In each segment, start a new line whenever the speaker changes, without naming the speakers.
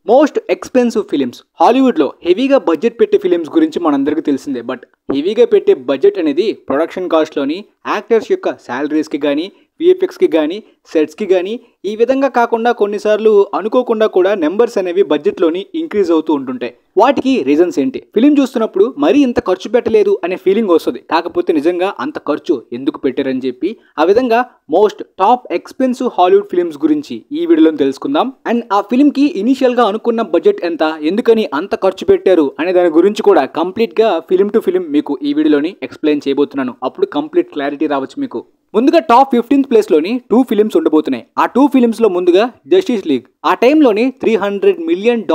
Most expensive films హాలీవుడ్లో హెవీగా budget పెట్టే ఫిలిమ్స్ గురించి మనందరికీ తెలిసిందే. బట్ హెవీగా పెట్టే బడ్జెట్ అనేది ప్రొడక్షన్ కాస్ట్లోని యాక్టర్స్ యొక్క శాలరీస్కి కానీ విఎఫ్ఎక్స్కి కానీ సెట్స్కి కానీ ఈ విధంగా కాకుండా కొన్నిసార్లు అనుకోకుండా కూడా నెంబర్స్ అనేవి బడ్జెట్లోని ఇంక్రీజ్ అవుతూ ఉంటుంటాయి. వాటికి రీజన్స్ ఏంటి? ఫిలిం చూస్తున్నప్పుడు మరీ ఇంత ఖర్చు పెట్టలేదు అనే ఫీలింగ్ వస్తుంది. కాకపోతే నిజంగా అంత ఖర్చు ఎందుకు పెట్టారని చెప్పి ఆ విధంగా most top expensive Hollywood films గురించి ఈ వీడియోలో తెలుసుకుందాం. అండ్ ఆ ఫిలింకి ఇనిషియల్గా అనుకున్న బడ్జెట్ ఎంత, ఎందుకని అంత ఖర్చు పెట్టారు అనే దాని గురించి కూడా కంప్లీట్గా ఫిలిం టు ఫిలిం మీకు ఈ వీడియోలోని ఎక్స్ప్లెయిన్ చేయబోతున్నాను. అప్పుడు కంప్లీట్ క్లారిటీ రావచ్చు మీకు. ముందుగా టాప్ 15th ప్లేస్లోని 2 ఫిలిమ్స్ ఉండబోతున్నాయి. ఆ 2 ఫిలిమ్స్లో ముందుగా జస్టిస్ లీగ్. ఆ టైంలోని $300 మిలియన్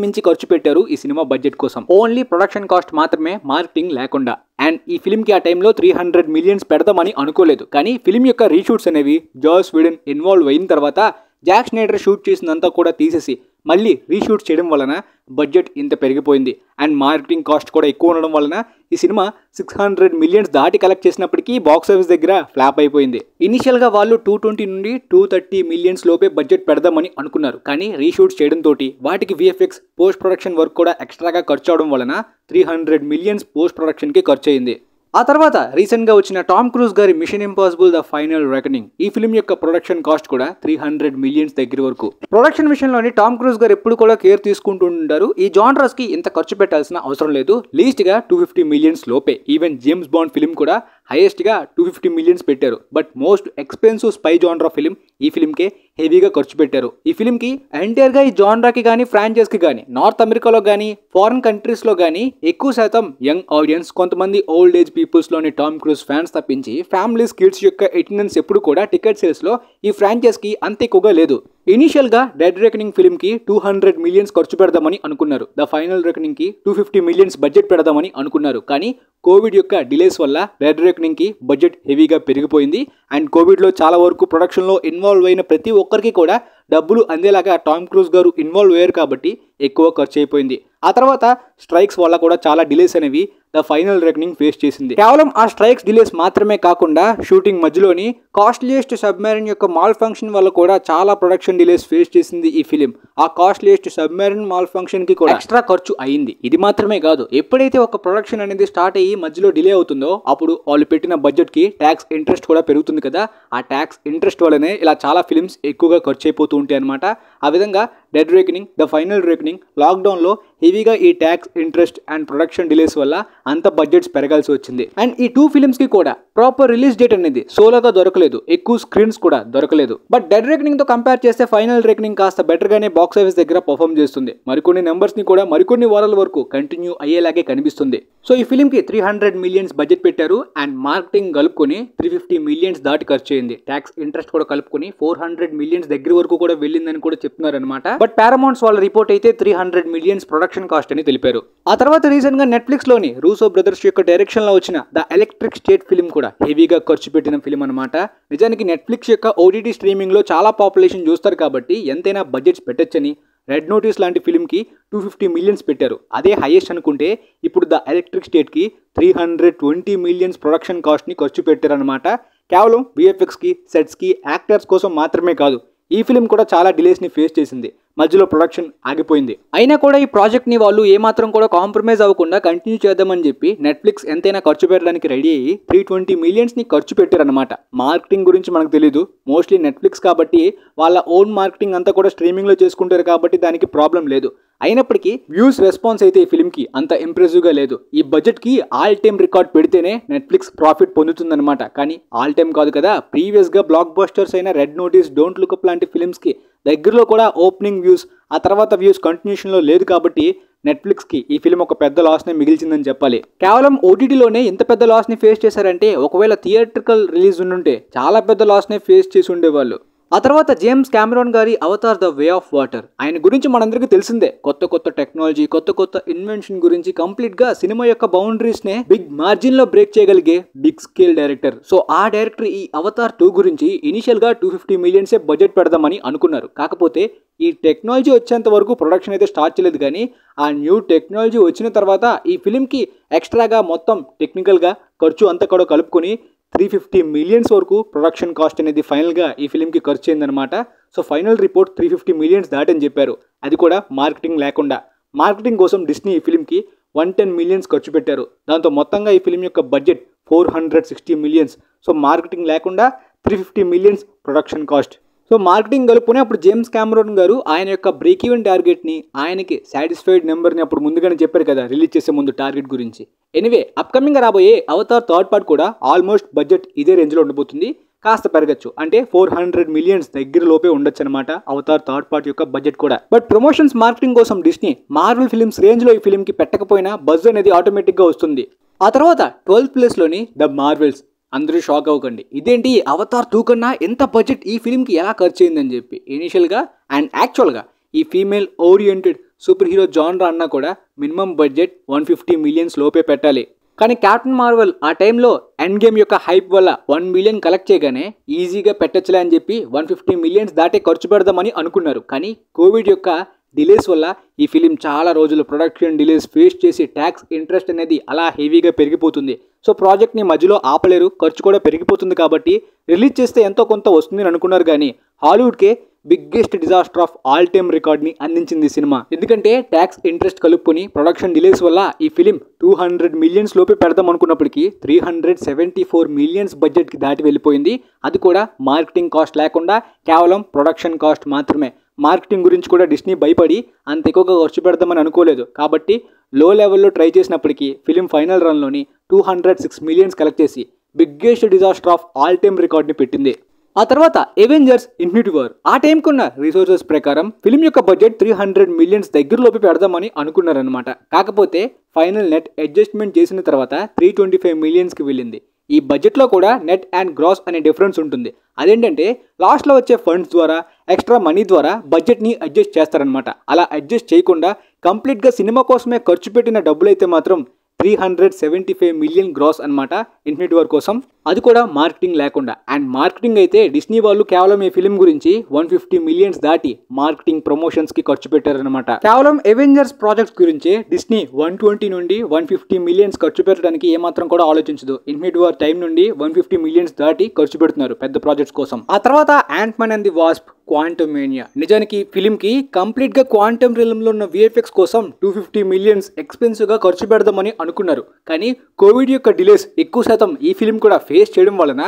మించి ఖర్చు పెట్టారు ఈ సినిమా బడ్జెట్ కోసం. ఓన్లీ ప్రొడక్షన్ కాస్ట్ మాత్రమే, మార్కెటింగ్ లేకుండా. అండ్ ఈ ఫిలింకి ఆ టైంలో 300 మిలియన్స్ పెడదామని అనుకోలేదు. కానీ ఫిలిం యొక్క రీషూట్స్ అనేవి జాస్ వీడన్ ఇన్వాల్వ్ అయిన తర్వాత జాక్ స్నైడర్ షూట్ చేసినంతా కూడా తీసేసి మళ్ళీ రీషూట్ చేయడం వలన బడ్జెట్ ఇంత పెరిగిపోయింది. అండ్ మార్కెటింగ్ కాస్ట్ కూడా ఎక్కువ ఉండడం వలన ఈ సినిమా 600 మిలియన్స్ దాటి కలెక్ట్ చేసినప్పటికీ బాక్స్ ఆఫీస్ దగ్గర ఫ్లాప్ అయిపోయింది. ఇనిషియల్గా వాళ్ళు 220 నుండి 230 మిలియన్స్ లోపే బడ్జెట్ పెడదామని అనుకున్నారు. కానీ రీషూట్స్ చేయడంతో వాటికి విఎఫ్ఎక్స్ పోస్ట్ ప్రొడక్షన్ వర్క్ కూడా ఎక్స్ట్రాగా ఖర్చు అవడం వలన 300 మిలియన్స్ పోస్ట్ ప్రొడక్షన్కి ఖర్చు అయింది. ఆ తర్వాత రీసెంట్గా వచ్చిన టామ్ క్రూజ్ గారి Mission Impossible the Final Reckoning, ఈ ఫిల్మ్ యొక్క ప్రొడక్షన్ కాస్ట్ కూడా 300 మిలియన్స్ దగ్గర వరకు. ప్రొడక్షన్ విషయంలోని టామ్ క్రూజ్ గారు ఎప్పుడు కూడా కేర్ తీసుకుంటూ ఉంటారు. ఈ జానర్స్కి ఇంత ఖర్చు పెట్టాల్సిన అవసరం లేదు. లీస్ట్గా 250 మిలియన్స్ లోపే. ఈవెన్ జేమ్స్ బాండ్ ఫిల్మ్ కూడా హైయెస్ట్గా 250 మిలియన్స్ పెట్టారు. But most expensive spy genre film ఈ ఫిలింకే హెవీగా ఖర్చు పెట్టారు. ఈ ఫిలింకి ఎంటైర్గా ఈ జానరాకి కానీ ఫ్రాంచైజ్కి కానీ నార్త్ అమెరికాలో కానీ ఫారిన్ కంట్రీస్లో కానీ ఎక్కువ శాతం యంగ్ ఆడియన్స్, కొంతమంది ఓల్డ్ ఏజ్ పీపుల్స్లోని టామ్ క్రూజ్ ఫ్యాన్స్ తప్పించి ఫ్యామిలీస్ కిడ్స్ యొక్క అటెండెన్స్ ఎప్పుడు కూడా టికెట్ సేల్స్లో ఈ ఫ్రాంచైజ్కి అంత ఎక్కువగా లేదు. ఇనీషియల్గా డెడ్ రెకనింగ్ ఫిల్మ్కి 200 మిలియన్స్ ఖర్చు పెడదామని అనుకున్నారు. ద ఫైనల్ రెకనింగ్కి 250 మిలియన్స్ బడ్జెట్ పెడదామని అనుకున్నారు. కానీ కోవిడ్ యొక్క డిలేస్ వల్ల డెడ్ రెకనింగ్కి బడ్జెట్ హెవీగా పెరిగిపోయింది. అండ్ కోవిడ్లో చాలా వరకు ప్రొడక్షన్లో ఇన్వాల్వ్ అయిన ప్రతి ఒక్కరికి కూడా డబ్బులు అందేలాగా టామ్ క్రూజ్ గారు ఇన్వాల్వ్ అయ్యారు కాబట్టి ఎక్కువ ఖర్చు అయిపోయింది. ఆ తర్వాత స్ట్రైక్స్ వల్ల కూడా చాలా డిలేస్ అనేవి ద ఫైనల్ రెకనింగ్ ఫేస్ చేసింది. కేవలం ఆ స్ట్రైక్స్ డిలేస్ మాత్రమే కాకుండా షూటింగ్ మధ్యలోని కాస్ట్లీయెస్ట్ సబ్మెరైన్ యొక్క మాల్ ఫంక్షన్ వల్ల కూడా చాలా ప్రొడక్షన్ డిలేస్ ఫేస్ చేసింది ఈ ఫిలిం. ఆ కాస్ట్లీయెస్ట్ సబ్మెరైన్ మాల్ ఫంక్షన్ కి కూడా ఎక్స్ట్రా ఖర్చు అయింది. ఇది మాత్రమే కాదు, ఎప్పుడైతే ఒక ప్రొడక్షన్ అనేది స్టార్ట్ అయ్యి మధ్యలో డిలే అవుతుందో అప్పుడు వాళ్ళు పెట్టిన బడ్జెట్ కి ట్యాక్స్ ఇంట్రెస్ట్ కూడా పెరుగుతుంది కదా. ఆ ట్యాక్స్ ఇంట్రెస్ట్ వల్లనే ఇలా చాలా ఫిలిమ్స్ ఎక్కువగా ఖర్చు అయిపోతూ ఉంటాయి అనమాట. ఆ విధంగా dead reckoning, the Final reckoning, లాక్డౌన్లో హెవీగా ఈ tax interest and production delays వల్ల అంత బడ్జెట్స్ పెరగాల్సి వచ్చింది. అండ్ ఈ 2 ఫిలిమ్స్ కి కూడా ప్రాపర్ రిలీజ్ డేట్ అనేది సోలోగా దొరకలేదు, ఎక్కువ స్క్రీన్స్ కూడా దొరకలేదు. బట్ డెడ్ రెకనింగ్ తో కంపేర్ చేస్తే ఫైనల్ రెకనింగ్ కాస్త బెటర్ గానే బాక్స్ ఆఫీస్ దగ్గర పర్ఫామ్ చేస్తుంది. మరికొన్ని నెంబర్స్ ని కూడా మరికొన్ని వారాల వరకు కంటిన్యూ అయ్యేలాగే కనిపిస్తుంది. సో ఈ ఫిలిం కి 300 మిలియన్స్ బడ్జెట్ పెట్టారు. అండ్ మార్కెటింగ్ కలుపుకొని 350 మిలియన్స్ దాటి ఖర్చు అయింది. ట్యాక్స్ ఇంట్రెస్ట్ కూడా కలుపుకొని 400 మిలియన్స్ దగ్గర వరకు కూడా వెళ్ళిందని కూడా చెప్తున్నారు అనమాట. బట్ పారమౌంట్స్ వాళ్ళ రిపోర్ట్ అయితే 300 మిలియన్స్ ప్రొడక్షన్ కాస్ట్ అని తెలిపారు. ఆ తర్వాత రీసెంట్ గా నెట్ఫ్లిక్స్ లోని రూసో బ్రదర్స్ యొక్క డైరెక్షన్ లో వచ్చిన ద ఎలక్ట్రిక్ స్టేట్ ఫిలిం కూడా హెవీగా ఖర్చు పెట్టిన ఫిలిం అనమాట. నిజానికి నెట్ఫ్లిక్స్ యొక్క ఓటీటీ స్ట్రీమింగ్ లో చాలా పాపులేషన్ చూస్తారు కాబట్టి ఎంతైనా బడ్జెట్స్ పెట్టొచ్చని రెడ్ నోటీస్ లాంటి ఫిలింకి 250 మిలియన్స్ పెట్టారు. అదే హైయెస్ట్ అనుకుంటే ఇప్పుడు ద ఎలక్ట్రిక్ స్టేట్కి 320 మిలియన్స్ ప్రొడక్షన్ కాస్ట్ని ఖర్చు పెట్టారనమాట. కేవలం విఎఫ్ఎక్స్కి, సెట్స్కి, యాక్టర్స్ కోసం మాత్రమే కాదు, ఈ ఫిలిం కూడా చాలా డిలేస్ని ఫేస్ చేసింది. మధ్యలో ప్రొడక్షన్ ఆగిపోయింది. అయినా కూడా ఈ ప్రాజెక్ట్ని వాళ్ళు ఏమాత్రం కూడా కాంప్రమైజ్ అవ్వకుండా కంటిన్యూ చేద్దామని చెప్పి నెట్ఫ్లిక్స్ ఎంతైనా ఖర్చు పెట్టడానికి రెడీ అయ్యి 320 మిలియన్స్ని ఖర్చు పెట్టారనమాట. మార్కెటింగ్ గురించి మనకు తెలీదు, మోస్ట్లీ నెట్ఫ్లిక్స్ కాబట్టి వాళ్ళ ఓన్ మార్కెటింగ్ అంతా కూడా స్ట్రీమింగ్లో చేసుకుంటారు కాబట్టి దానికి ప్రాబ్లం లేదు. అయినప్పటికీ వ్యూస్ రెస్పాన్స్ అయితే ఈ ఫిలింకి అంత ఇంప్రెసివ్గా లేదు. ఈ బడ్జెట్కి ఆల్ టైమ్ రికార్డ్ పెడితేనే నెట్ఫ్లిక్స్ ప్రాఫిట్ పొందుతుందన్నమాట. కానీ ఆల్ టైమ్ కాదు కదా. ప్రీవియస్గా బ్లాక్ బస్టర్స్ అయిన red notice, don't look up లాంటి ఫిలిమ్స్కి దగ్గరలో కూడా ఓపెనింగ్ వ్యూస్, ఆ తర్వాత వ్యూస్ కంటిన్యూషన్లో లేదు కాబట్టి నెట్ఫ్లిక్స్కి ఈ ఫిలిం ఒక పెద్ద లాస్ని మిగిల్చిందని చెప్పాలి. కేవలం ఓటీటీలోనే ఇంత పెద్ద లాస్ని ఫేస్ చేశారంటే ఒకవేళ థియేట్రికల్ రిలీజ్ ఉండుంటే చాలా పెద్ద లాస్ని ఫేస్ చేసి ఉండేవాళ్ళు. ఆ తర్వాత జేమ్స్ కెమెరాన్ గారి Avatar the way of water, ఆయన గురించి మనందరికీ తెలిసిందే. కొత్త కొత్త టెక్నాలజీ, కొత్త కొత్త ఇన్వెన్షన్ గురించి కంప్లీట్గా సినిమా యొక్క బౌండరీస్నే బిగ్ మార్జిన్లో బ్రేక్ చేయగలిగే బిగ్ స్కేల్ డైరెక్టర్. సో ఆ డైరెక్టర్ ఈ అవతార్ 2 గురించి ఇనిషియల్గా 250 మిలియన్సే బడ్జెట్ పెడదామని అనుకున్నారు. కాకపోతే ఈ టెక్నాలజీ వచ్చేంత వరకు ప్రొడక్షన్ అయితే స్టార్ట్ చేయలేదు. కానీ ఆ న్యూ టెక్నాలజీ వచ్చిన తర్వాత ఈ ఫిలింకి ఎక్స్ట్రాగా మొత్తం టెక్నికల్గా ఖర్చు అంతా కూడా కలుపుకొని 350 మిలియన్స్ వరకు ప్రొడక్షన్ కాస్ట్ అనేది ఫైనల్గా ఈ ఫిలింకి ఖర్చు అయిందనమాట. సో ఫైనల్ రిపోర్ట్ 350 మిలియన్స్ దాటని చెప్పారు. అది కూడా మార్కెటింగ్ లేకుండా. మార్కెటింగ్ కోసం డిస్నీ ఈ ఫిల్మ్కి 110 మిలియన్స్ ఖర్చు పెట్టారు. దాంతో మొత్తంగా ఈ ఫిల్మ్ యొక్క బడ్జెట్ 460 మిలియన్స్. సో మార్కెటింగ్ లేకుండా 350 millions production cost. So marketing కలుపుకుని అప్పుడు జేమ్స్ కెమెరాన్ గారు ఆయన యొక్క బ్రేక్ ఈవెన్ టార్గెట్ని, ఆయనకి సాటిస్ఫైడ్ నెంబర్ని అప్పుడు ముందుగానే చెప్పారు కదా రిలీజ్ చేసే ముందు టార్గెట్ గురించి. ఎనివే అప్కమింగ్ రాబోయే అవతార్ థర్డ్ పార్ట్ కూడా ఆల్మోస్ట్ బడ్జెట్ ఇదే రేంజ్లో ఉండబోతుంది. కాస్త పెరగచ్చు, అంటే 400 మిలియన్స్ దగ్గర లోపే ఉండొచ్చు అనమాట అవతార్ థర్డ్ పార్ట్ యొక్క బడ్జెట్ కూడా. బట్ ప్రమోషన్స్ మార్కెటింగ్ కోసం డిస్నీ మార్వెల్ ఫిల్మ్స్ రేంజ్లో ఈ ఫిల్మ్కి పెట్టకపోయినా బజ్ అనేది ఆటోమేటిక్గా వస్తుంది. ఆ తర్వాత 12th ప్లేస్లోని ద మార్వెల్స్. అందరూ షాక్ అవ్వకండి, ఇదేంటి అవతార్ 2 కన్నా ఎంత బడ్జెట్ ఈ ఫిల్మ్కి ఎలా ఖర్చు అయిందని చెప్పి. ఇనిషియల్గా అండ్ యాక్చువల్గా ఈ female oriented super hero genre అన్నా కూడా మినిమం బడ్జెట్ 150 మిలియన్స్ లోపే పెట్టాలి. కానీ క్యాప్టెన్ మార్వెల్ ఆ టైంలో ఎండ్ గేమ్ యొక్క హైప్ వల్ల 1 మిలియన్ కలెక్ట్ చేయగానే ఈజీగా పెట్టచ్చులే అని చెప్పి 150 మిలియన్స్ దాటే ఖర్చు పెడదామని అనుకున్నారు. కానీ కోవిడ్ యొక్క డిలేస్ వల్ల ఈ ఫిలిం చాలా రోజులు ప్రొడక్షన్ డిలేస్ ఫేస్ చేసి ట్యాక్స్ ఇంట్రెస్ట్ అనేది అలా హెవీగా పెరిగిపోతుంది. సో ప్రాజెక్ట్ని మధ్యలో ఆపలేరు, ఖర్చు కూడా పెరిగిపోతుంది. కాబట్టి రిలీజ్ చేస్తే ఎంతో కొంత వస్తుందని అనుకున్నారు. కానీ హాలీవుడ్కే biggest disaster of all time రికార్డ్ని అందించింది సినిమా. ఎందుకంటే ట్యాక్స్ ఇంట్రెస్ట్ కలుపుకొని ప్రొడక్షన్ డిలేస్ వల్ల ఈ ఫిలిం 200 మిలియన్స్ లోపే పెడదాం అనుకున్నప్పటికీ 374 మిలియన్స్ బడ్జెట్కి దాటి వెళ్ళిపోయింది. అది కూడా మార్కెటింగ్ కాస్ట్ లేకుండా కేవలం ప్రొడక్షన్ కాస్ట్ మాత్రమే. మార్కెటింగ్ గురించి కూడా డిస్నీ భయపడి అంత ఎక్కువగా ఖర్చు పెడదామని అనుకోలేదు. కాబట్టి లో లెవెల్లో ట్రై చేసినప్పటికీ ఫిలిం ఫైనల్ రన్లోని 206 మిలియన్స్ కలెక్ట్ చేసి biggest disaster of all time రికార్డ్ని పెట్టింది. ఆ తర్వాత అవెంజర్స్ ఇన్ఫినిటీ వార్. ఆ టైంకి ఉన్న రిసోర్సెస్ ప్రకారం ఫిలిం యొక్క బడ్జెట్ 300 మిలియన్స్ దగ్గరలోపి పెడదామని అనుకున్నారనమాట. కాకపోతే ఫైనల్ నెట్ అడ్జస్ట్మెంట్ చేసిన తర్వాత 325 మిలియన్స్కి వెళ్ళింది. ఈ బడ్జెట్లో కూడా నెట్ అండ్ గ్రాస్ అనే డిఫరెన్స్ ఉంటుంది. అదేంటంటే లాస్ట్లో వచ్చే ఫండ్స్ ద్వారా, ఎక్స్ట్రా మనీ ద్వారా బడ్జెట్ని అడ్జస్ట్ చేస్తారనమాట. అలా అడ్జస్ట్ చేయకుండా కంప్లీట్గా సినిమా కోసమే ఖర్చు పెట్టిన డబ్బులు అయితే మాత్రం 375 మిలియన్ గ్రాస్ అనమాట ఇన్ఫినిటీ వార్ కోసం. అది కూడా మార్కెటింగ్ లేకుండా. అండ్ మార్కెటింగ్ అయితే డిస్నీ వాళ్ళు కేవలం ఈ ఫిలిం గురించి 150 మిలియన్స్ దాటి మార్కెటింగ్ ప్రమోషన్స్కి ఖర్చు పెట్టారనమాట. కేవలం అవెంజర్స్ ప్రాజెక్ట్స్ గురించి డిస్నీ 120 నుండి 150 మిలియన్స్ ఖర్చు పెట్టడానికి ఏమాత్రం కూడా ఆలోచించదు. ఇన్ఫినిటీ వార్ టైం నుండి 150 మిలియన్స్ దాటి ఖర్చు పెడుతున్నారు పెద్ద ప్రాజెక్ట్స్ కోసం. ఆ తర్వాత ant man and the wasp, quantum mania. నిజానికి ఫిలింకి కంప్లీట్గా క్వాంటమ్ రిలంలో ఉన్న విఎఫ్ఎక్స్ కోసం 250 మిలియన్స్ ఎక్స్పెన్సివ్గా ఖర్చు పెడదామని అనుకున్నారు. కానీ కోవిడ్ యొక్క డిలేస్ ఎక్కువ శాతం ఈ ఫిలిం కూడా ఫేస్ చేయడం వలన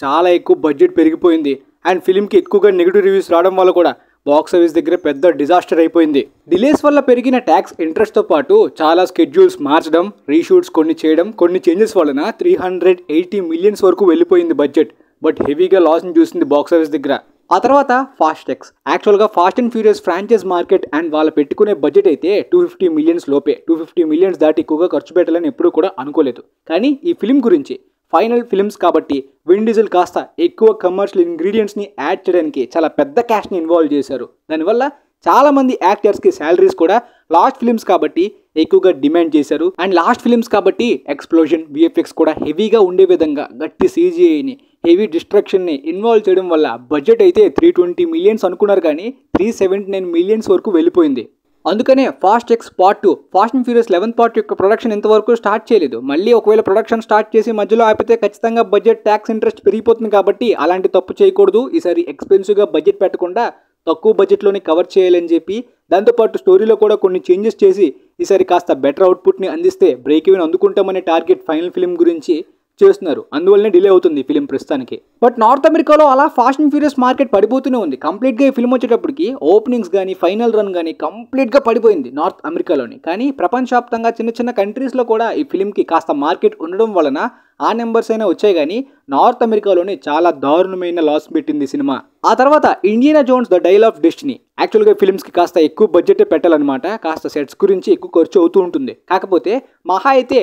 చాలా ఎక్కువ బడ్జెట్ పెరిగిపోయింది. అండ్ ఫిలింకి ఎక్కువగా నెగిటివ్ రివ్యూస్ రావడం వల్ల కూడా బాక్స్ ఆఫీస్ దగ్గర పెద్ద డిజాస్టర్ అయిపోయింది. డిలేస్ వల్ల పెరిగిన ట్యాక్స్ ఇంట్రెస్ట్తో పాటు చాలా స్కెడ్యూల్స్ మార్చడం, రీషూట్స్ కొన్ని చేయడం, కొన్ని చేంజెస్ వలన 380 మిలియన్స్ వరకు వెళ్ళిపోయింది బడ్జెట్. బట్ హెవీగా లాస్ని చూసింది బాక్స్ ఆఫీస్ దగ్గర. ఆ తర్వాత ఫాస్ట్ ఎక్స్. యాక్చువల్గా fast and furious franchise market and వాళ్ళు పెట్టుకునే బడ్జెట్ అయితే 250 మిలియన్స్ లోపే. 250 మిలియన్స్ దాటి ఎక్కువగా ఖర్చు పెట్టాలని ఎప్పుడూ కూడా అనుకోలేదు. కానీ ఈ ఫిలిం గురించి ఫైనల్ ఫిల్మ్స్ కాబట్టి విన్ డీజిల్ కాస్త ఎక్కువ కమర్షియల్ ఇంగ్రీడియంట్స్ని యాడ్ చేయడానికి చాలా పెద్ద క్యాష్ని ఇన్వాల్వ్ చేశారు. దానివల్ల చాలామంది యాక్టర్స్కి శాలరీస్ కూడా లాస్ట్ ఫిలిమ్స్ కాబట్టి ఎక్కువగా డిమాండ్ చేశారు. అండ్ లాస్ట్ ఫిలిమ్స్ కాబట్టి ఎక్స్ప్లోజన్, విఎఫ్ఎక్స్ కూడా హెవీగా ఉండే విధంగా గట్టి CGIని, హెవీ డిస్ట్రక్షన్ని ఇన్వాల్వ్ చేయడం వల్ల బడ్జెట్ అయితే 320 మిలియన్స్ అనుకున్నారు కానీ 379 మిలియన్స్ వరకు వెళ్ళిపోయింది. అందుకనే fast X part 2, fast and furious 11th part యొక్క ప్రొడక్షన్ ఇంతవరకు స్టార్ట్ చేయలేదు. మళ్ళీ ఒకవేళ ప్రొడక్షన్ స్టార్ట్ చేసి మధ్యలో ఆపితే ఖచ్చితంగా బడ్జెట్ ట్యాక్స్ ఇంట్రెస్ట్ పెరిగిపోతుంది. కాబట్టి అలాంటి తప్పు చేయకూడదు. ఈసారి ఎక్స్పెన్సివ్గా బడ్జెట్ పెట్టకుండా తక్కువ బడ్జెట్లోనే కవర్ చేయాలని చెప్పి దాంతోపాటు స్టోరీలో కూడా కొన్ని చేంజెస్ చేసి ఈసారి కాస్త బెటర్ అవుట్పుట్ని అందిస్తే బ్రేక్ ఈవెన్ అందుకుంటామనే టార్గెట్ ఫైనల్ ఫిలిం గురించి చేస్తున్నారు. అందువల్లనే డిలే అవుతుంది ఈ ఫిలిం ప్రస్తుతానికి. బట్ నార్త్ అమెరికాలో అలా ఫాస్ట్ అండ్ ఫ్యూరియస్ మార్కెట్ పడిపోతూనే ఉంది. కంప్లీట్గా ఈ ఫిల్మ్ వచ్చేటప్పటికి ఓపెనింగ్స్ కానీ ఫైనల్ రన్ కానీ కంప్లీట్గా పడిపోయింది నార్త్ అమెరికాలోని. కానీ ప్రపంచవ్యాప్తంగా చిన్న చిన్న కంట్రీస్లో కూడా ఈ ఫిలింకి కాస్త మార్కెట్ ఉండడం వలన ఆ నెంబర్స్ అయినా వచ్చాయి. కానీ నార్త్ అమెరికాలోనే చాలా దారుణమైన లాస్ పెట్టింది సినిమా. ఆ తర్వాత Indiana Jones the Dial of Destiny. యాక్చువల్గా ఫిల్మ్స్కి కాస్త ఎక్కువ బడ్జెటే పెట్టాలన్నమాట. కాస్త సెట్స్ గురించి ఎక్కువ ఖర్చు అవుతూ ఉంటుంది. కాకపోతే మహా అయితే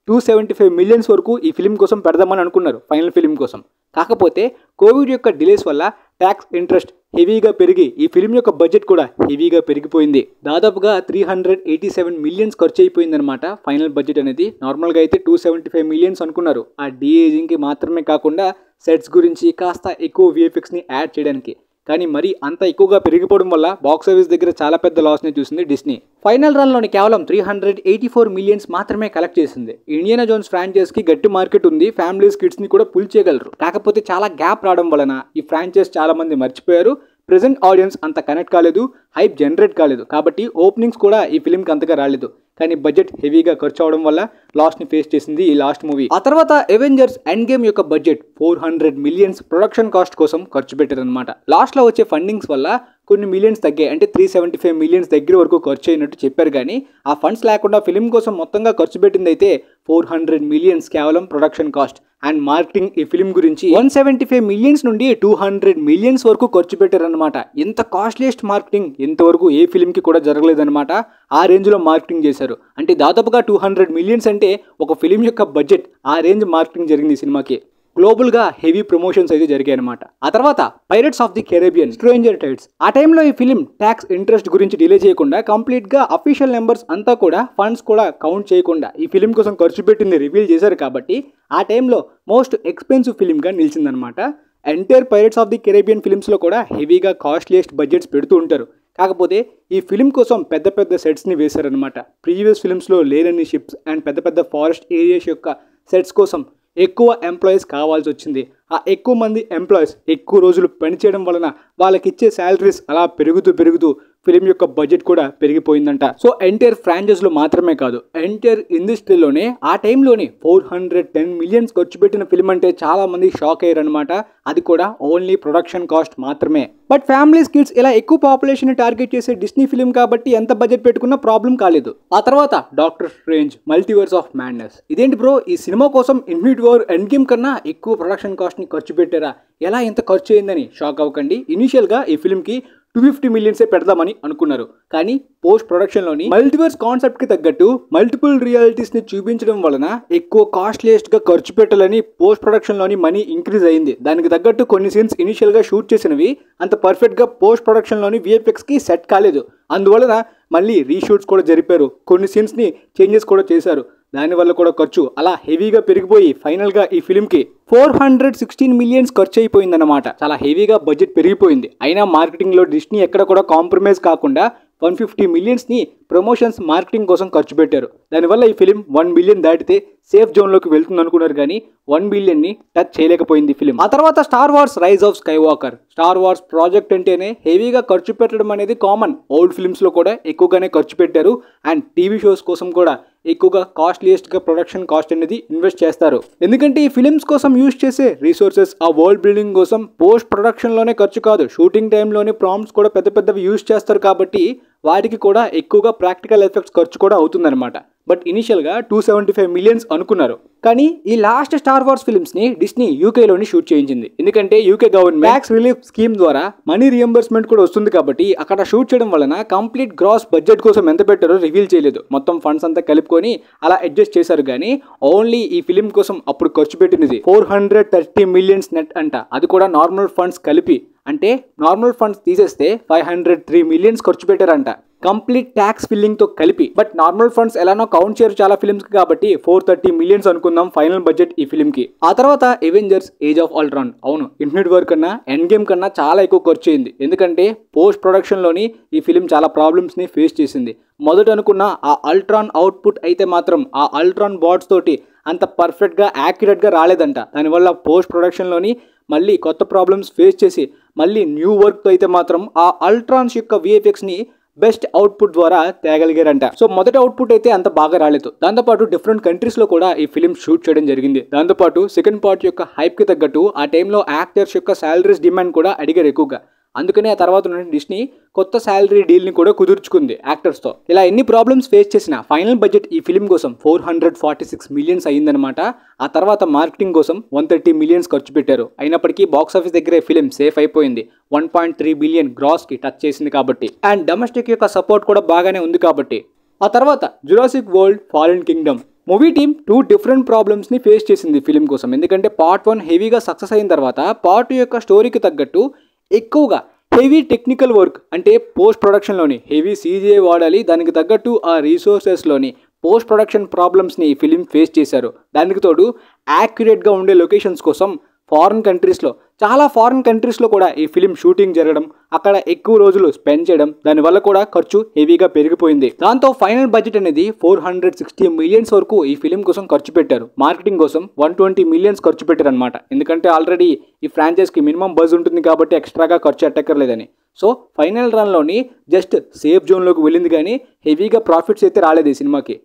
275 మిలియన్స్ వరకు ఈ ఫిలిం కోసం పెడదామని అనుకున్నారు ఫైనల్ ఫిలిం కోసం. కాకపోతే కోవిడ్ యొక్క డిలేస్ వల్ల ట్యాక్స్ ఇంట్రెస్ట్ హెవీగా పెరిగి ఈ ఫిలిం యొక్క బడ్జెట్ కూడా హెవీగా పెరిగిపోయింది. దాదాపుగా 387 మిలియన్స్ ఖర్చు అయిపోయిందనమాట ఫైనల్ బడ్జెట్ అనేది. నార్మల్గా అయితే 275 మిలియన్స్ అనుకున్నారు. ఆ డీఏజింగ్కి మాత్రమే కాకుండా సెట్స్ గురించి కాస్త ఎక్కువ విఎఫ్ఎక్స్ని యాడ్ చేయడానికి. కానీ మరి అంత ఎక్కువగా పెరిగిపోవడం వల్ల బాక్స్ ఆఫీస్ దగ్గర చాలా పెద్ద లాస్ని చూసింది డిస్నీ. ఫైనల్ రన్లోని కేవలం 384 మిలియన్స్ మాత్రమే కలెక్ట్ చేసింది. ఇండియానా జోన్స్ ఫ్రాంచైజ్కి గట్టి మార్కెట్ ఉంది, ఫ్యామిలీస్ కిడ్స్ని కూడా పుల్ చేయగలరు. కాకపోతే చాలా గ్యాప్ రావడం వలన ఈ ఫ్రాంచైజ్ చాలా మంది మర్చిపోయారు. ప్రెజెంట్ ఆడియన్స్ అంత కనెక్ట్ కాలేదు, హైప్ జనరేట్ కాలేదు, కాబట్టి ఓపెనింగ్స్ కూడా ఈ ఫిల్మ్కి అంతగా రాలేదు. కానీ బడ్జెట్ హెవీగా ఖర్చు అవడం వల్ల లాస్ని ఫేస్ చేసింది ఈ లాస్ట్ మూవీ. ఆ తర్వాత అవెంజర్స్ ఎండ్ గేమ్ యొక్క బడ్జెట్ 400 మిలియన్స్ ప్రొడక్షన్ కాస్ట్ కోసం ఖర్చు పెట్టారనమాట. లాస్ట్లో వచ్చే ఫండింగ్స్ వల్ల కొన్ని మిలియన్స్ తగ్గాయి, అంటే 375 మిలియన్స్ దగ్గర వరకు ఖర్చు అయినట్టు చెప్పారు. కానీ ఆ ఫండ్స్ లేకుండా ఫిలిం కోసం మొత్తంగా ఖర్చు పెట్టింది అయితే 400 మిలియన్స్ కేవలం ప్రొడక్షన్ కాస్ట్ అండ్ మార్కెటింగ్. ఈ ఫిలిం గురించి 175 మిలియన్స్ నుండి 200 మిలియన్స్ వరకు ఖర్చు పెట్టారనమాట. ఇంత కాస్ట్లీయెస్ట్ మార్కెటింగ్ ఇంతవరకు ఏ ఫిలింకి కూడా జరగలేదన్నమాట. ఆ రేంజ్లో మార్కెటింగ్ చేశారు. అంటే దాదాపుగా 200 మిలియన్స్ అంటే ఒక ఫిలిం యొక్క బడ్జెట్. ఆ రేంజ్ మార్కెటింగ్ జరిగింది ఈ సినిమాకి. గ్లోబల్గా హెవీ ప్రమోషన్స్ అయితే జరిగాయి అనమాట. ఆ తర్వాత pirates of the Caribbean, stranger tides. ఆ టైంలో ఈ ఫిలిం ట్యాక్స్ ఇంట్రెస్ట్ గురించి డిలే చేయకుండా కంప్లీట్గా అఫీషియల్ నెంబర్స్ అంతా కూడా ఫండ్స్ కూడా కౌంట్ చేయకుండా ఈ ఫిలిం కోసం ఖర్చు పెట్టింది రివీల్ చేశారు. కాబట్టి ఆ టైంలో మోస్ట్ ఎక్స్పెన్సివ్ ఫిలింగా నిలిచిందనమాట. Entire pirates of the Caribbean ఫిలిమ్స్లో కూడా హెవీగా కాస్ట్లీయెస్ట్ బడ్జెట్స్ పెడుతూ ఉంటారు. కాకపోతే ఈ ఫిలిం కోసం పెద్ద పెద్ద సెట్స్ని వేశారనమాట. ప్రీవియస్ ఫిలిమ్స్లో లేనన్ని షిప్స్ అండ్ పెద్ద పెద్ద ఫారెస్ట్ ఏరియాస్ యొక్క సెట్స్ కోసం ఎక్కువ ఎంప్లాయీస్ కావాల్సి వచ్చింది. ఆ ఎక్కువ మంది ఎంప్లాయీస్ ఎక్కువ రోజులు పనిచేయడం వలన వాళ్ళకి ఇచ్చే శాలరీస్ అలా పెరుగుతూ ఫిలిం యొక్క బడ్జెట్ కూడా పెరిగిపోయిందంట. సో ఎంటైర్ ఫ్రాంచైజ్లో మాత్రమే కాదు, ఎంటైర్ ఇండస్ట్రీలోనే ఆ టైంలోనే 410 మిలియన్స్ ఖర్చు పెట్టిన ఫిలిం అంటే చాలా మంది షాక్ అయ్యారనమాట. అది కూడా ఓన్లీ ప్రొడక్షన్ కాస్ట్ మాత్రమే. బట్ ఫ్యామిలీస్ కిడ్స్ ఇలా ఎక్కువ పాపులేషన్ టార్గెట్ చేసే డిస్నీ ఫిలిం కాబట్టి ఎంత బడ్జెట్ పెట్టుకున్నా ప్రాబ్లం కాలేదు. ఆ తర్వాత doctor strange multiverse of madness. ఇదేంటి బ్రో, ఈ సినిమా కోసం ఇన్ఫినిటీ వార్ ఎండ్ గేమ్ కన్నా ఎక్కువ ప్రొడక్షన్ కాస్ట్ ని ఖర్చు పెట్టారా, ఎలా ఇంత ఖర్చు అయిందని షాక్ అవ్వకండి. ఇనిషియల్గా ఈ ఫిల్మ్కి 250 మిలియన్సే పెడదామని అనుకున్నారు. కానీ పోస్ట్ ప్రొడక్షన్లోని మల్టీవర్స్ కాన్సెప్ట్కి తగ్గట్టు మల్టిపుల్ రియాలిటీస్ని చూపించడం వలన ఎక్కువ కాస్ట్లీయెస్ట్గా ఖర్చు పెట్టాలని పోస్ట్ ప్రొడక్షన్లోని మనీ ఇంక్రీజ్ అయింది. దానికి తగ్గట్టు కొన్ని సీన్స్ ఇనిషియల్గా షూట్ చేసినవి అంత పర్ఫెక్ట్గా పోస్ట్ ప్రొడక్షన్లోని విఎఫ్ఎక్స్కి సెట్ కాలేదు. అందువలన మళ్ళీ రీషూట్స్ కూడా జరిపారు, కొన్ని సీన్స్ని చేంజెస్ కూడా చేశారు. దానివల్ల కూడా ఖర్చు అలా హెవీగా పెరిగిపోయి ఫైనల్గా ఈ ఫిలింకి 416 మిలియన్స్ ఖర్చు అయిపోయిందన్నమాట. చాలా హెవీగా బడ్జెట్ పెరిగిపోయింది. అయినా మార్కెటింగ్లో డిస్నీ ఎక్కడ కూడా కాంప్రమైజ్ కాకుండా 150 మిలియన్స్ని ప్రమోషన్స్ మార్కెటింగ్ కోసం ఖర్చు పెట్టారు. దానివల్ల ఈ ఫిలిం 1 బిలియన్ దాటితే సేఫ్ జోన్లోకి వెళ్తుంది అనుకున్నారు, కానీ 1 బిలియన్ని టచ్ చేయలేకపోయింది ఫిలిం. ఆ తర్వాత Star Wars Rise of Skywalker. Star Wars project అంటేనే హెవీగా ఖర్చు పెట్టడం అనేది కామన్. ఓల్డ్ ఫిల్మ్స్లో కూడా ఎక్కువగానే ఖర్చు పెట్టారు అండ్ టీవీ షోస్ కోసం కూడా ఎక్కువగా కాస్ట్లీయెస్ట్గా ప్రొడక్షన్ కాస్ట్ అనేది ఇన్వెస్ట్ చేస్తారు. ఎందుకంటే ఈ ఫిలిమ్స్ కోసం యూజ్ చేసే రిసోర్సెస్ ఆ వరల్డ్ బిల్డింగ్ కోసం పోస్ట్ ప్రొడక్షన్లోనే ఖర్చు కాదు, షూటింగ్ టైంలోనే ప్రాంప్ట్స్ కూడా పెద్ద పెద్దవి యూజ్ చేస్తారు. కాబట్టి వాటికి కూడా ఎక్కువగా ప్రాక్టికల్ ఎఫెక్ట్స్ ఖర్చు కూడా అవుతుందన్నమాట. బట్ ఇనిషియల్గా 275 మిలియన్స్ అనుకున్నారు. కానీ ఈ లాస్ట్ స్టార్ వార్స్ ఫిల్మ్స్ని డిస్నీ యూకేలోని షూట్ చేయించింది. ఎందుకంటే UK government tax relief scheme ద్వారా మనీ రియంబర్స్మెంట్ కూడా వస్తుంది. కాబట్టి అక్కడ షూట్ చేయడం వలన కంప్లీట్ గ్రాస్ బడ్జెట్ కోసం ఎంత పెట్టారో రివీల్ చేయలేదు. మొత్తం ఫండ్స్ అంతా కలుపుకొని అలా అడ్జస్ట్ చేశారు. కానీ ఓన్లీ ఈ ఫిలిం కోసం అప్పుడు ఖర్చు పెట్టినది 430 మిలియన్స్ నెట్ అంట. అది కూడా నార్మల్ ఫండ్స్ కలిపి. అంటే నార్మల్ ఫండ్స్ తీసేస్తే 503 మిలియన్స్ ఖర్చు పెట్టారంట కంప్లీట్ ట్యాక్స్ ఫిల్లింగ్తో కలిపి. బట్ నార్మల్ ఫండ్స్ ఎలానో కౌంట్ చేయరు చాలా ఫిల్మ్స్కి, కాబట్టి 430 మిలియన్స్ అనుకుందాం ఫైనల్ బడ్జెట్ ఈ ఫిల్మ్కి. ఆ తర్వాత అవెంజర్స్ ఏజ్ ఆఫ్ అల్ట్రాన్. అవును, ఇన్ఫినిటీ వార్ కన్నా ఎండ్ గేమ్ కన్నా చాలా ఎక్కువ ఖర్చు అయింది. ఎందుకంటే పోస్ట్ ప్రొడక్షన్లోని ఈ ఫిలిం చాలా ప్రాబ్లమ్స్ని ఫేస్ చేసింది. మొదట అనుకున్న ఆ అల్ట్రాన్ అవుట్పుట్ అయితే మాత్రం ఆ అల్ట్రాన్ బాట్స్ తోటి అంత పర్ఫెక్ట్గా యాక్యురేట్గా రాలేదంట. దానివల్ల పోస్ట్ ప్రొడక్షన్లోని మళ్ళీ కొత్త ప్రాబ్లమ్స్ ఫేస్ చేసి మళ్ళీ న్యూ వర్క్తో అయితే మాత్రం ఆ అల్ట్రాన్స్ యొక్క విఎఫ్ఎక్స్ని బెస్ట్ అవుట్పుట్ ద్వారా తేగలిగారంట. సో మొదటి అవుట్పుట్ అయితే అంత బాగా రాలేదు. దాంతోపాటు డిఫరెంట్ కంట్రీస్లో కూడా ఈ ఫిలిం షూట్ చేయడం జరిగింది. దాంతోపాటు సెకండ్ పార్ట్ యొక్క హైప్కి తగ్గట్టు ఆ టైంలో యాక్టర్స్ యొక్క శాలరీస్ డిమాండ్ కూడా అడిగారు ఎక్కువగా. అందుకనే ఆ తర్వాత నుండి డిస్నీ కొత్త శాలరీ డీల్ని కూడా కుదుర్చుకుంది యాక్టర్స్తో. ఇలా ఎన్ని ప్రాబ్లమ్స్ ఫేస్ చేసిన ఫైనల్ బడ్జెట్ ఈ ఫిలిం కోసం 446 మిలియన్స్ అయ్యిందనమాట. ఆ తర్వాత మార్కెటింగ్ కోసం 130 మిలియన్స్ ఖర్చు పెట్టారు. అయినప్పటికీ బాక్స్ ఆఫీస్ దగ్గరే ఫిలిం సేఫ్ అయిపోయింది. 1.3 బిలియన్ గ్రాస్కి టచ్ చేసింది కాబట్టి, అండ్ డొమెస్టిక్ యొక్క సపోర్ట్ కూడా బాగానే ఉంది కాబట్టి. ఆ తర్వాత Jurassic world fallen Kingdom. Movie team 2 different ప్రాబ్లమ్స్ని ఫేస్ చేసింది ఫిలిం కోసం. ఎందుకంటే పార్ట్ 1 హెవీగా సక్సెస్ అయిన తర్వాత పార్ట్ 2 యొక్క స్టోరీకి తగ్గట్టు ఎక్కువగా హెవీ టెక్నికల్ వర్క్, అంటే పోస్ట్ ప్రొడక్షన్లోని హెవీ CGI వాడాలి. దానికి తగ్గట్టు ఆ రీసోర్సెస్లోని పోస్ట్ ప్రొడక్షన్ ప్రాబ్లమ్స్ని ఈ ఫిలిం ఫేస్ చేశారు. దానికి తోడు యాక్యురేట్గా ఉండే లొకేషన్స్ కోసం ఫారిన్ కంట్రీస్లో, చాలా ఫారిన్ కంట్రీస్లో కూడా ఈ ఫిలిం షూటింగ్ జరగడం, అక్కడ ఎక్కువ రోజులు స్పెండ్ చేయడం, దానివల్ల కూడా ఖర్చు హెవీగా పెరిగిపోయింది. దాంతో ఫైనల్ బడ్జెట్ అనేది 460 మిలియన్స్ వరకు ఈ ఫిలిం కోసం ఖర్చు పెట్టారు. మార్కెటింగ్ కోసం 120 మిలియన్స్ ఖర్చు పెట్టారు అనమాట. ఎందుకంటే ఆల్రెడీ ఈ ఫ్రాంచైజ్కి మినిమం బజ్ ఉంటుంది కాబట్టి ఎక్స్ట్రాగా ఖర్చు ఎట్టక్కర్లేదని. సో ఫైనల్ రన్లోని జస్ట్ సేఫ్ జోన్లోకి వెళ్ళింది కానీ హెవీగా ప్రాఫిట్స్ అయితే రాలేదు ఈ సినిమాకి.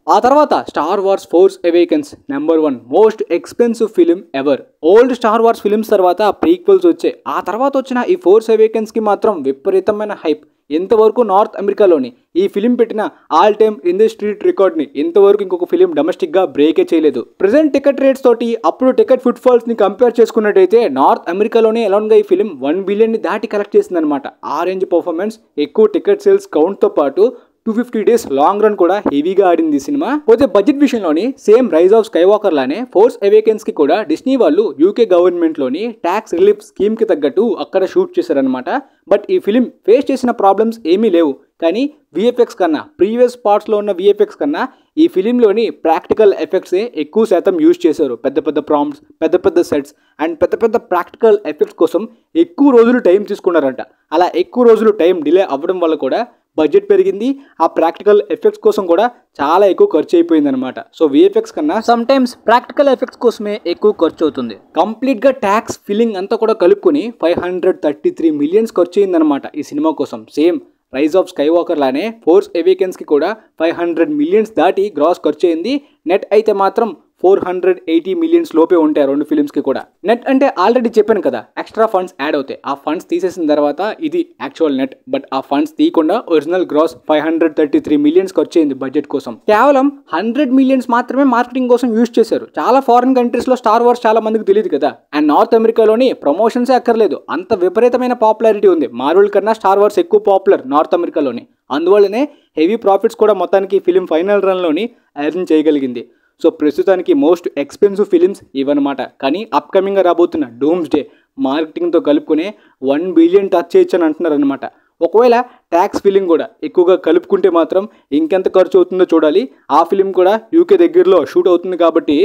ఆ తర్వాత Star wars force awakens number 1 most expensive film ever. Old star wars films తర్వాత ప్రీక్వెల్స్ వచ్చాయి. ఆ తర్వాత వచ్చిన ఈ ఫోర్స్ అవేకెన్స్కి మాత్రం విపరీతమైన హైప్. ఇంతవరకు నార్త్ అమెరికాలోని ఈ ఫిలిం పెట్టిన ఆల్ టైమ్ ఇండస్ట్రీ రికార్డ్ని ఇంతవరకు ఇంకొక ఫిలిం డొమెస్టిక్గా బ్రేకే చేయలేదు. ప్రెజెంట్ టికెట్ రేట్స్ తోటి అప్పుడు టికెట్ ఫుట్ ఫాల్స్ని కంపేర్ చేసుకున్నట్టయితే నార్త్ అమెరికాలోనే ఎలాన్గా ఈ ఫిలిం 1 బిలియన్ని దాటి కలెక్ట్ చేసిందనమాట. ఆ రేంజ్ పర్ఫార్మెన్స్, ఎక్కువ టికెట్ సేల్స్ కౌంట్తో పాటు 250 డేస్ లాంగ్ రన్ కూడా హెవీగా ఆడింది ఈ సినిమా. పోతే బడ్జెట్ విషయంలోని సేమ్ రైజ్ ఆఫ్ స్కైవాకర్ లానే ఫోర్స్ అవేకెన్స్ కి కూడా డిస్నీ వాళ్ళు యూకే గవర్నమెంట్ లోని ట్యాక్స్ రిలీఫ్ స్కీమ్ కి తగ్గట్టు అక్కడ షూట్ చేశారనమాట. బట్ ఈ ఫిలిం ఫేస్ చేసిన ప్రాబ్లమ్స్ ఏమీ లేవు. కానీ విఎఫ్ఎక్స్ కన్నా, ప్రీవియస్ పార్ట్స్లో ఉన్న విఎఫ్ఎక్స్ కన్నా ఈ ఫిలింలోని ప్రాక్టికల్ ఎఫెక్ట్సే ఎక్కువ శాతం యూజ్ చేశారు. పెద్ద పెద్ద ప్రాంప్ట్స్, పెద్ద పెద్ద సెట్స్ అండ్ పెద్ద పెద్ద ప్రాక్టికల్ ఎఫెక్ట్స్ కోసం ఎక్కువ రోజులు టైం తీసుకున్నారంట. అలా ఎక్కువ రోజులు టైం డిలే అవ్వడం వల్ల కూడా బడ్జెట్ పెరిగింది. ఆ ప్రాక్టికల్ ఎఫెక్ట్స్ కోసం కూడా చాలా ఎక్కువ ఖర్చు అయిపోయింది అనమాట. సో విఎఫ్ఎక్స్ కన్నా సమ్ టైమ్స్ ప్రాక్టికల్ ఎఫెక్ట్స్ కోసమే ఎక్కువ ఖర్చు అవుతుంది. కంప్లీట్గా ట్యాక్స్ ఫిల్లింగ్ అంతా కూడా కలుపుకొని 533 మిలియన్స్ ఖర్చు అయిందనమాట ఈ సినిమా కోసం. సేమ్ రైజ్ ఆఫ్ స్కైవాకర్ లానే ఫోర్స్ అవేకెన్స్కి కూడా 500 మిలియన్స్ దాటి గ్రాస్ ఖర్చు అయింది. నెట్ అయితే మాత్రం 480 మిలియన్స్ లోపే ఉంటాయి రెండు ఫిలిమ్స్కి కూడా. నెట్ అంటే ఆల్రెడీ చెప్పాను కదా, ఎక్స్ట్రా ఫండ్స్ యాడ్ అవుతాయి. ఆ ఫండ్స్ తీసేసిన తర్వాత ఇది యాక్చువల్ నెట్. బట్ ఆ ఫండ్స్ తీయకుండా ఒరిజినల్ గ్రాస్ 533 మిలియన్స్ ఖర్చు అయింది బడ్జెట్ కోసం. కేవలం 100 మిలియన్స్ మాత్రమే మార్కెటింగ్ కోసం యూజ్ చేశారు. చాలా ఫారిన్ కంట్రీస్లో స్టార్ వార్స్ చాలా మందికి తెలియదు కదా. అండ్ నార్త్ అమెరికాలోని ప్రమోషన్సే అక్కర్లేదు, అంత విపరీతమైన పాపులారిటీ ఉంది. మార్వెల్ కన్నా స్టార్ వార్స్ ఎక్కువ పాపులర్ నార్త్ అమెరికాలోని. అందువల్లనే హెవీ ప్రాఫిట్స్ కూడా మొత్తానికి ఫిలిం ఫైనల్ రన్లోని ఎర్న్ చేయగలిగింది. సో ప్రస్తుతానికి మోస్ట్ ఎక్స్పెన్సివ్ ఫిలిమ్స్ ఇవన్నమాట. కానీ అప్కమింగ్గా రాబోతున్న డూమ్స్డే మార్కెటింగ్తో కలుపుకునే 1 బిలియన్ టచ్ చేయొచ్చు అని అంటున్నారు అనమాట. ఒకవేళ ట్యాక్స్ ఫిలిం కూడా ఎక్కువగా కలుపుకుంటే మాత్రం ఇంకెంత ఖర్చు అవుతుందో చూడాలి. ఆ ఫిలిం కూడా యూకే దగ్గరలో షూట్ అవుతుంది కాబట్టి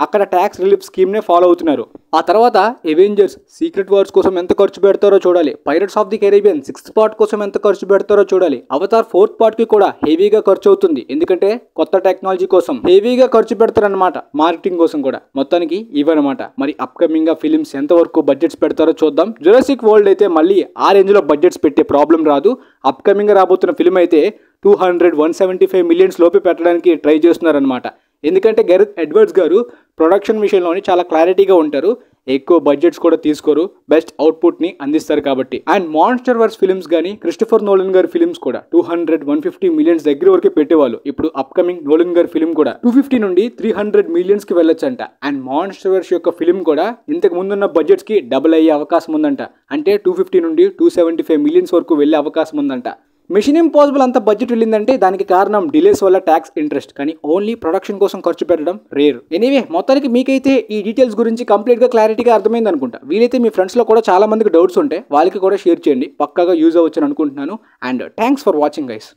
అక్కడ ట్యాక్స్ రిలీఫ్ స్కీమ్నే ఫాలో అవుతున్నారు. ఆ తర్వాత ఎవెంజర్స్ సీక్రెట్ వార్స్ కోసం ఎంత ఖర్చు పెడతారో చూడాలి. Pirates of the Caribbean 6th part కోసం ఎంత ఖర్చు పెడతారో చూడాలి. అవతార్ 4th పార్ట్కి కూడా హెవీగా ఖర్చు అవుతుంది. ఎందుకంటే కొత్త టెక్నాలజీ కోసం హెవీగా ఖర్చు పెడతారనమాట, మార్కెటింగ్ కోసం కూడా. మొత్తానికి ఇవన్నమాట. మరి అప్కమింగ్గా ఫిలిమ్స్ ఎంతవరకు బడ్జెట్స్ పెడతారో చూద్దాం. జురాసిక్ వరల్డ్ అయితే మళ్ళీ ఆ రేంజ్లో బడ్జెట్స్ పెట్టే ప్రాబ్లం రాదు. అప్కమింగ్గా రాబోతున్న ఫిలిం అయితే 200-175 మిలియన్స్ లోపే పెట్టడానికి ట్రై చేస్తున్నారనమాట. ఎందుకంటే గెరెత్ ఎడ్వర్డ్స్ గారు ప్రొడక్షన్ విషయంలోని చాలా క్లారిటీగా ఉంటారు. ఎక్కువ బడ్జెట్స్ కూడా తీసుకోరు, బెస్ట్ అవుట్పుట్ని అందిస్తారు కాబట్టి. అండ్ మాన్స్టర్ వర్స్ ఫిల్మ్స్ కానీ క్రిస్టఫర్ నోలన్ గారి ఫిల్మ్స్ కూడా 200-150 మిలియన్స్ దగ్గర వరకే పెట్టేవాళ్ళు. ఇప్పుడు అప్కమింగ్ నోలన్ గారి ఫిల్మ్ కూడా 250 నుండి 300 మిలియన్స్కి వెళ్ళొచ్చంట. అండ్ మాన్స్టర్ వర్స్ యొక్క ఫిల్మ్ కూడా ఇంతకు ముందున్న బడ్జెట్స్కి డబుల్ అయ్యే అవకాశం ఉందంట. అంటే 250 నుండి 275 మిలియన్స్ వరకు వెళ్ళే అవకాశం ఉందంట. మిషన్ ఇంపాసిబుల్ అంత బడ్జెట్ వెళ్ళిందంటే దానికి కారణం డిలేస్ వల్ల ట్యాక్స్ ఇంట్రెస్ట్, కానీ ఓన్లీ ప్రొడక్షన్ కోసం ఖర్చు పెట్టడం రేర్. ఎనీవే మొత్తానికి మీకైతే ఈ డీటెయిల్స్ గురించి కంప్లీట్గా క్లారిటీగా అర్థమైంది అనుకుంటా. వీలైతే మీ ఫ్రెండ్స్లో కూడా చాలా మందికి డౌట్స్ ఉంటాయి, వాళ్ళకి కూడా షేర్ చేయండి. పక్కాగా యూజ్ అవ్వచ్చు అని అనుకుంటున్నాను. And thanks for watching guys.